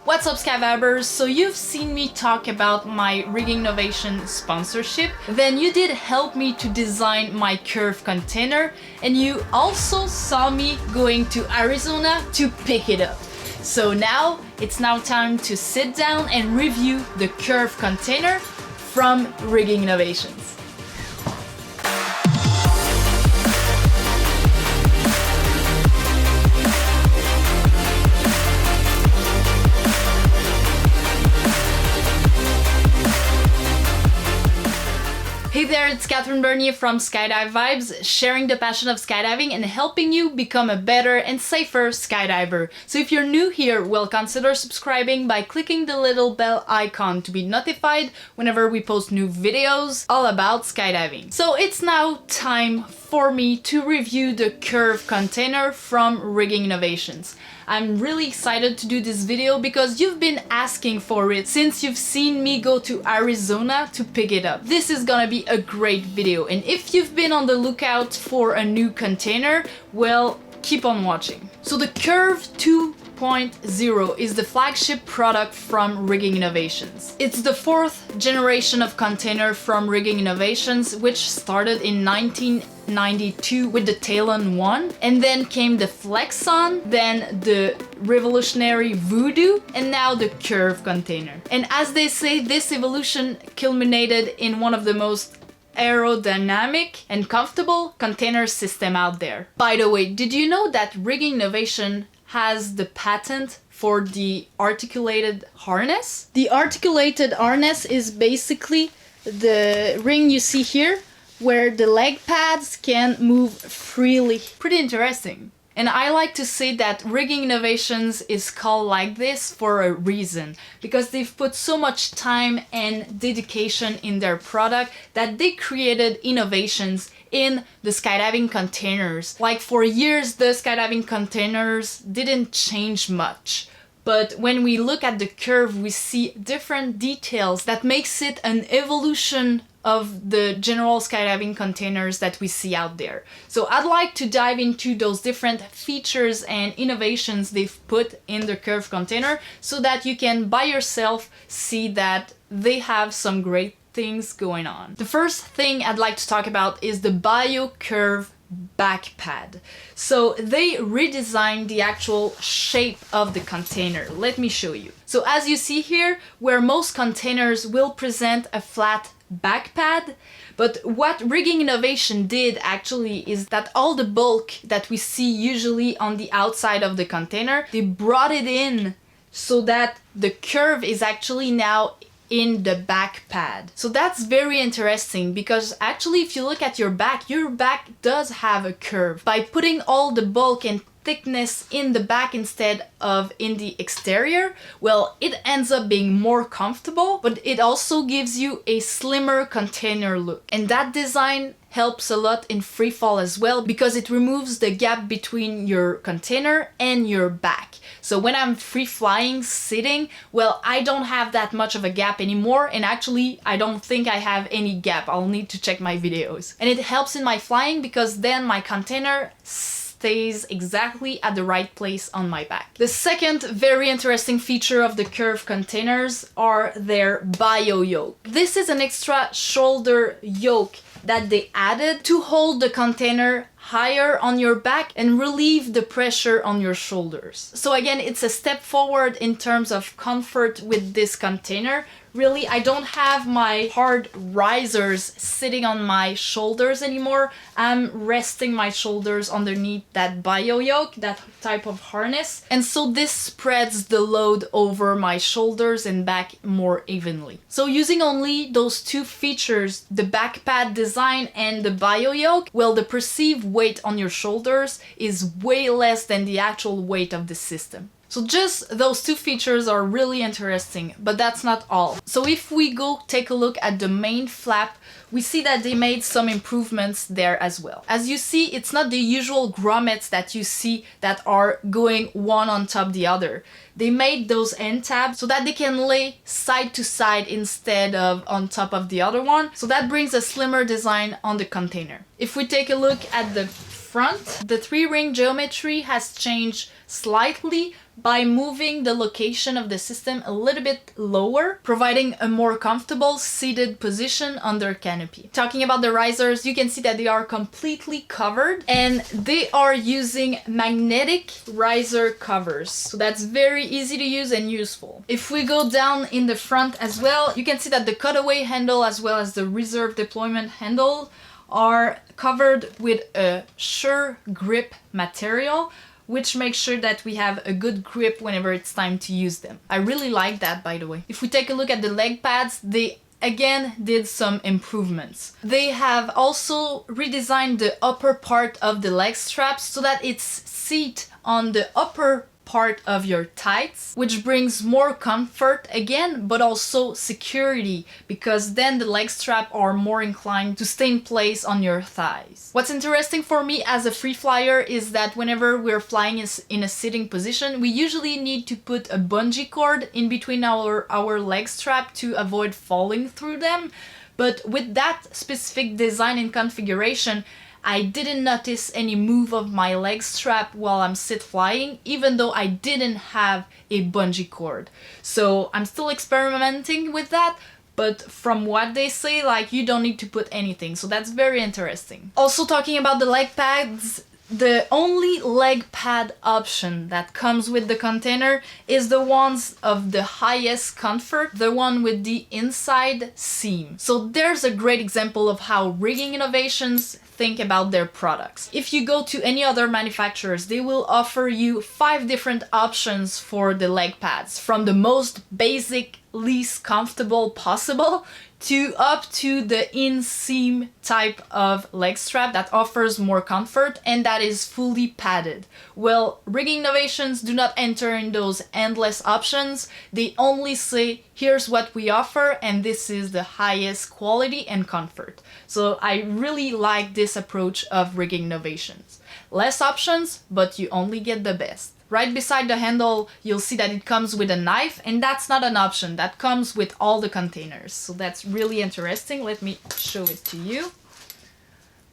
What's up, Skydivers? So you've seen me talk about my Rigging Innovation sponsorship, then you did help me to design my CURV container, and you also saw me going to Arizona to pick it up. So now it's time to sit down and review the CURV container from Rigging Innovations. Hey there, it's Catherine Bernier from Skydive Vibes, sharing the passion of skydiving and helping you become a better and safer skydiver. So if you're new here, well, consider subscribing by clicking the little bell icon to be notified whenever we post new videos all about skydiving. So it's now time for me to review the CURV container from Rigging Innovations. I'm really excited to do this video because you've been asking for it since you've seen me go to Arizona to pick it up. This is gonna be a great video, and if you've been on the lookout for a new container, well, keep on watching. So the CURV 2.0 is the flagship product from Rigging Innovations. It's the fourth generation of container from Rigging Innovations, which started in 1992 with the Talon 1, and then came the Flexon, then the revolutionary Voodoo, and now the CURV container. And as they say, this evolution culminated in one of the most aerodynamic and comfortable container system out there. By the way, did you know that Rigging Innovation has the patent for the articulated harness? The articulated harness is basically the ring you see here, where the leg pads can move freely. Pretty interesting. And I like to say that Rigging Innovations is called like this for a reason, because they've put so much time and dedication in their product that they created innovations in the skydiving containers. Like for years, the skydiving containers didn't change much. But when we look at the CURV, we see different details that makes it an evolution of the general skydiving containers that we see out there. So I'd like to dive into those different features and innovations they've put in the CURV container so that you can by yourself see that they have some great things going on. The first thing I'd like to talk about is the Biocurve Back Pad. So they redesigned the actual shape of the container. Let me show you. So as you see here, where most containers will present a flat back pad, but what Rigging Innovation did actually is that all the bulk that we see usually on the outside of the container, they brought it in so that the CURV is actually now in the back pad. So that's very interesting because actually if you look at your back does have a curve. By putting all the bulk and thickness in the back instead of in the exterior, well, it ends up being more comfortable, but it also gives you a slimmer container look. And that design helps a lot in free fall as well because it removes the gap between your container and your back. So when I'm free flying, sitting, well, I don't have that much of a gap anymore, and actually I don't think I have any gap. I'll need to check my videos. And it helps in my flying because then my container stays exactly at the right place on my back. The second very interesting feature of the CURV containers are their Bio Yoke. This is an extra shoulder yoke that they added to hold the container higher on your back and relieve the pressure on your shoulders. So again, it's a step forward in terms of comfort with this container. Really, I don't have my hard risers sitting on my shoulders anymore. I'm resting my shoulders underneath that Bio Yoke, that type of harness. And so this spreads the load over my shoulders and back more evenly. So using only those two features, the back pad design and the Bio Yoke, well, the perceived weight on your shoulders is way less than the actual weight of the system. So just those two features are really interesting, but that's not all. So if we go take a look at the main flap, we see that they made some improvements there as well. As you see, it's not the usual grommets that you see that are going one on top the other. They made those end tabs so that they can lay side to side instead of on top of the other one. So that brings a slimmer design on the container. If we take a look at the front, the 3-ring geometry has changed slightly by moving the location of the system a little bit lower, providing a more comfortable seated position under canopy. Talking about the risers, you can see that they are completely covered and they are using magnetic riser covers. So that's very easy to use and useful. If we go down in the front as well, you can see that the cutaway handle as well as the reserve deployment handle are covered with a sure grip material, which makes sure that we have a good grip whenever it's time to use them. I really like that, by the way. If we take a look at the leg pads, they again did some improvements. They have also redesigned the upper part of the leg straps so that it's seat on the upper part of your tights, which brings more comfort again, but also security, because then the leg strap are more inclined to stay in place on your thighs. What's interesting for me as a free flyer is that whenever we're flying in a sitting position, we usually need to put a bungee cord in between our leg strap to avoid falling through them. But with that specific design and configuration, I didn't notice any move of my leg strap while I'm sit flying, even though I didn't have a bungee cord. So I'm still experimenting with that, but from what they say, like, you don't need to put anything. So that's very interesting. Also talking about the leg pads, the only leg pad option that comes with the container is the ones of the highest comfort, the one with the inside seam. So there's a great example of how Rigging Innovations think about their products. If you go to any other manufacturers, they will offer you 5 different options for the leg pads, from the most basic, least comfortable possible to up to the inseam type of leg strap that offers more comfort and that is fully padded. Well, Rigging Innovations do not enter in those endless options. They only say, here's what we offer and this is the highest quality and comfort. So I really like this approach of Rigging Innovations. Less options, but you only get the best. Right beside the handle, you'll see that it comes with a knife, and that's not an option. That comes with all the containers. So that's really interesting. Let me show it to you.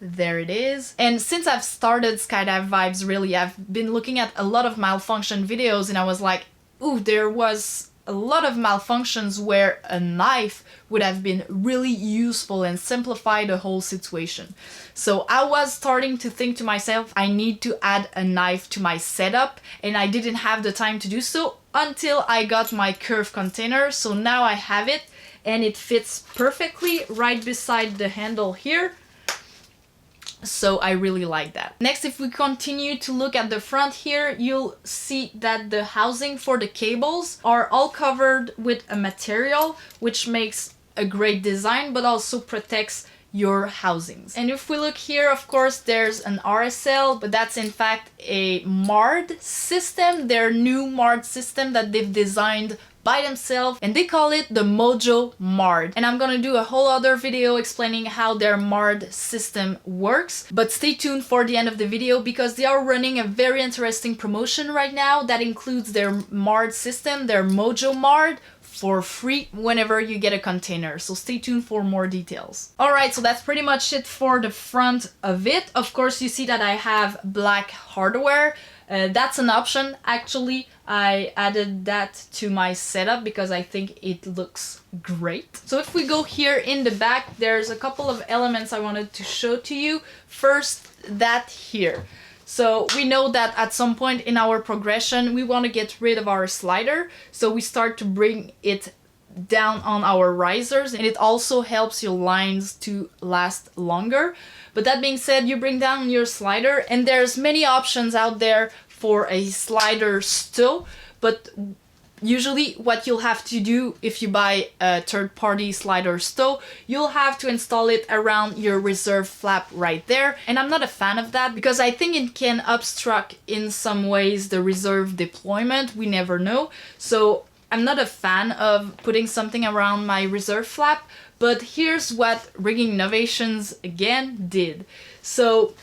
There it is. And since I've started Skydive Vibes, really, I've been looking at a lot of malfunction videos, and I was like, ooh, there was a lot of malfunctions where a knife would have been really useful and simplify the whole situation. So I was starting to think to myself, I need to add a knife to my setup, and I didn't have the time to do so until I got my CURV container. So now I have it and it fits perfectly right beside the handle here. So I really like that. Next, if we continue to look at the front here, you'll see that the housing for the cables are all covered with a material which makes a great design but also protects your housings. And if we look here, of course, there's an RSL, but that's in fact a MARD system, their new MARD system that they've designed by themselves, and they call it the Mojo MARD. And I'm gonna do a whole other video explaining how their MARD system works, but stay tuned for the end of the video because they are running a very interesting promotion right now that includes their MARD system, their Mojo MARD, for free whenever you get a container. So stay tuned for more details. Alright, so that's pretty much it for the front of it. Of course, you see that I have black hardware. That's an option. Actually, I added that to my setup because I think it looks great. So if we go here in the back, there's a couple of elements I wanted to show to you. First, that here. So we know that at some point in our progression, we want to get rid of our slider. So we start to bring it down on our risers, and it also helps your lines to last longer. But that being said, you bring down your slider, and there's many options out there for a slider stow, but usually what you'll have to do if you buy a third-party slider stow, you'll have to install it around your reserve flap right there. And I'm not a fan of that because I think it can obstruct in some ways the reserve deployment. We never know. So I'm not a fan of putting something around my reserve flap, but here's what Rigging Innovations again did. So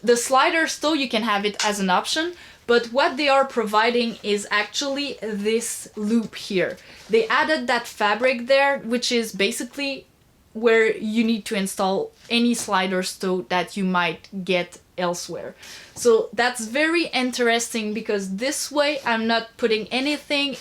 the slider stow, you can have it as an option, but what they are providing is actually this loop here. They added that fabric there, which is basically where you need to install any slider stow that you might get elsewhere. So that's very interesting because this way I'm not putting anything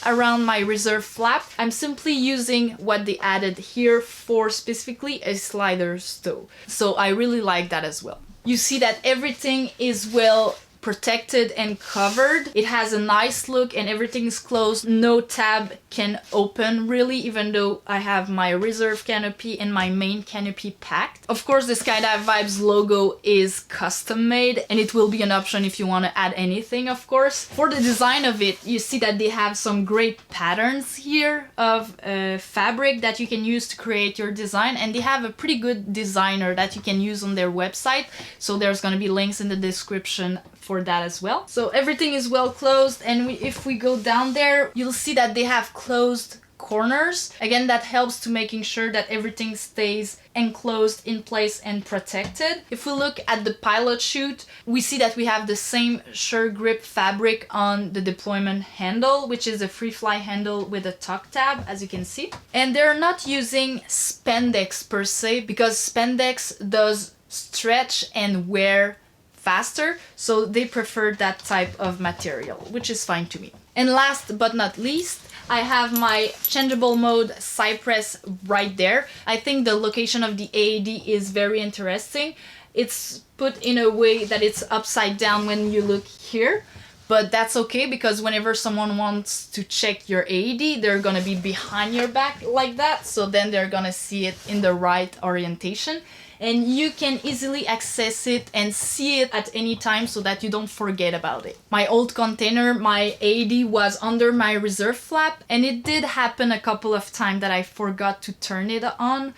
around my reserve flap. I'm simply using what they added here for specifically a slider stow. So I really like that as well. You see that everything is well protected and covered. It has a nice look and everything is closed. No tab can open really, even though I have my reserve canopy and my main canopy packed. Of course, the Skydive Vibes logo is custom made and it will be an option if you want to add anything, of course. For the design of it, you see that they have some great patterns here of fabric that you can use to create your design, and they have a pretty good designer that you can use on their website. So there's going to be links in the description for that as well. So everything is well closed, and if we go down there, you'll see that they have closed corners. Again, that helps to making sure that everything stays enclosed in place and protected. If we look at the pilot chute, we see that we have the same sure grip fabric on the deployment handle, which is a free fly handle with a tuck tab, as you can see. And they're not using spandex per se, because spandex does stretch and wear faster, so they prefer that type of material, which is fine to me. And last but not least, I have my changeable mode Cypress right there. I think the location of the AED is very interesting. It's put in a way that it's upside down when you look here, but that's okay because whenever someone wants to check your AED, they're gonna be behind your back like that, so then they're gonna see it in the right orientation. And you can easily access it and see it at any time so that you don't forget about it. My old container, my AED was under my reserve flap, and it did happen a couple of times that I forgot to turn it on.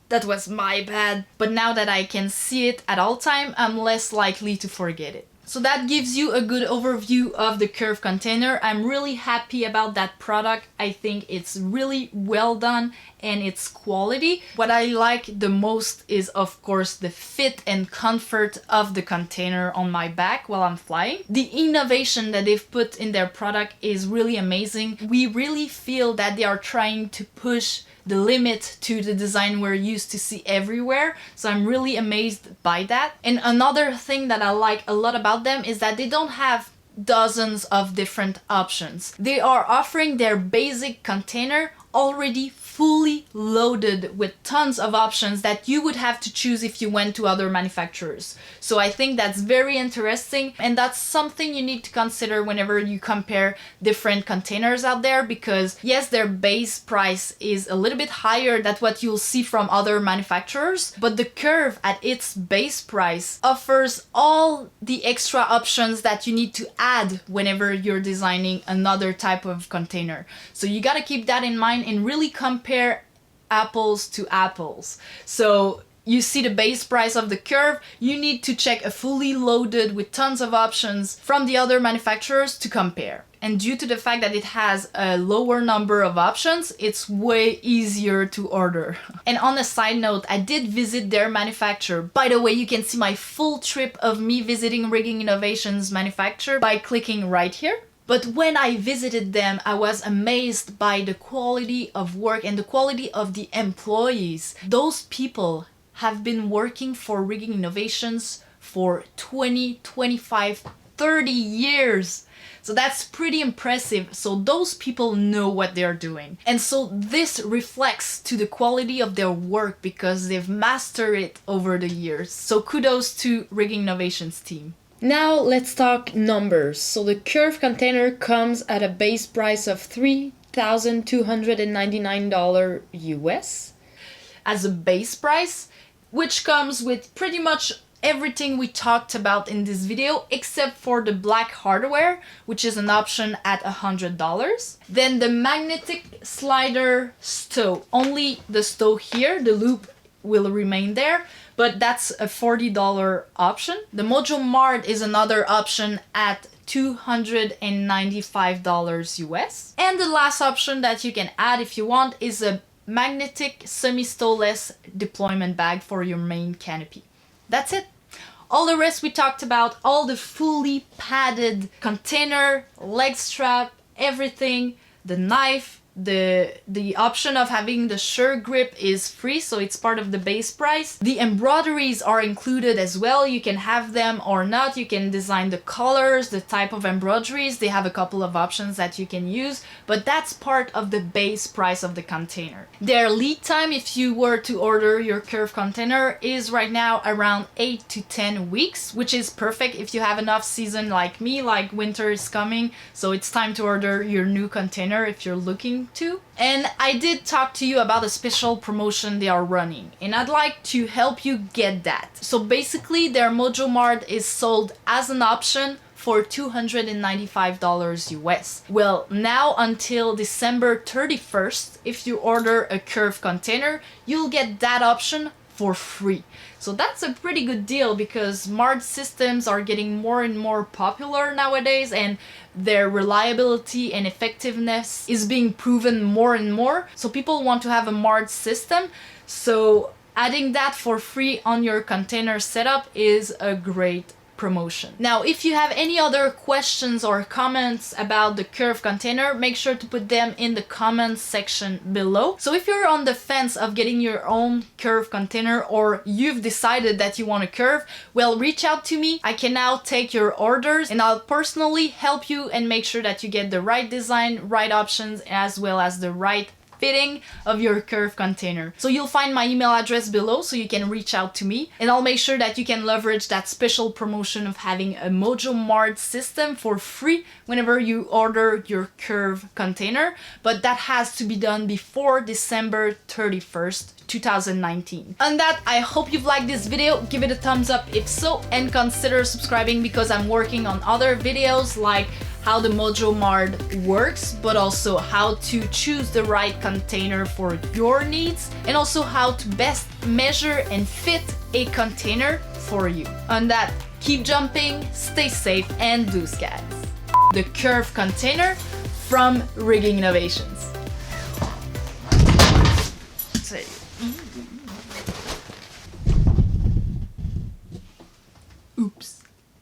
That was my bad, but now that I can see it at all time, I'm less likely to forget it. So that gives you a good overview of the CURV container. I'm really happy about that product. I think it's really well done and its quality. What I like the most is, of course, the fit and comfort of the container on my back while I'm flying. The innovation that they've put in their product is really amazing. We really feel that they are trying to push the limit to the design we're used to see everywhere. So I'm really amazed by that. And another thing that I like a lot about them is that they don't have dozens of different options. They are offering their basic container already fully loaded with tons of options that you would have to choose if you went to other manufacturers. So I think that's very interesting, and that's something you need to consider whenever you compare different containers out there, because yes, their base price is a little bit higher than what you'll see from other manufacturers, but the CURV at its base price offers all the extra options that you need to add whenever you're designing another type of container. So you gotta keep that in mind and really compare apples to apples. So you see the base price of the CURV, you need to check a fully loaded with tons of options from the other manufacturers to compare. And due to the fact that it has a lower number of options, it's way easier to order. And on a side note, I did visit their manufacturer. By the way, you can see my full trip of me visiting Rigging Innovations manufacturer by clicking right here. But when I visited them, I was amazed by the quality of work and the quality of the employees. Those people have been working for Rigging Innovations for 20, 25, 30 years. So that's pretty impressive. So those people know what they're doing. And so this reflects to the quality of their work because they've mastered it over the years. So kudos to Rigging Innovations team. Now let's talk numbers. So the CURV container comes at a base price of $3,299 US as a base price, which comes with pretty much everything we talked about in this video except for the black hardware, which is an option at $100. Then the magnetic slider stow, only the stow here, the loop will remain there, but that's a $40 option. The Mojo Mart is another option at $295 US. And the last option that you can add if you want is a magnetic semi-stowless deployment bag for your main canopy. That's it. All the rest we talked about, all the fully padded container, leg strap, everything, the knife, the option of having the sure grip is free, so it's part of the base price. The embroideries are included as well. You can have them or not. You can design the colors, the type of embroideries. They have a couple of options that you can use, but that's part of the base price of the container. Their lead time, if you were to order your CURV container, is right now around 8 to 10 weeks, which is perfect if you have enough season like me, like winter is coming, so it's time to order your new container if you're looking to. And I did talk to you about a special promotion they are running, and I'd like to help you get that. So basically their Mojo Mart is sold as an option for $295 US. Well, now until December 31st, if you order a CURV container, you'll get that option for free. So that's a pretty good deal because Mart systems are getting more and more popular nowadays, and their reliability and effectiveness is being proven more and more. So people want to have a Mart system. So adding that for free on your container setup is a great promotion. Now, if you have any other questions or comments about the CURV container, make sure to put them in the comments section below. So if you're on the fence of getting your own CURV container, or you've decided that you want a CURV, well, reach out to me. I can now take your orders and I'll personally help you and make sure that you get the right design, right options, as well as the right fitting of your CURV container. So you'll find my email address below so you can reach out to me, and I'll make sure that you can leverage that special promotion of having a Mojo Mart system for free whenever you order your CURV container, but that has to be done before December 31st, 2019. On that, I hope you've liked this video. Give it a thumbs up if so, and consider subscribing because I'm working on other videos like how the Mojo Mart works, but also how to choose the right container for your needs, and also how to best measure and fit a container for you. On that, keep jumping, stay safe, and blue skies. The CURV container from Rigging Innovations.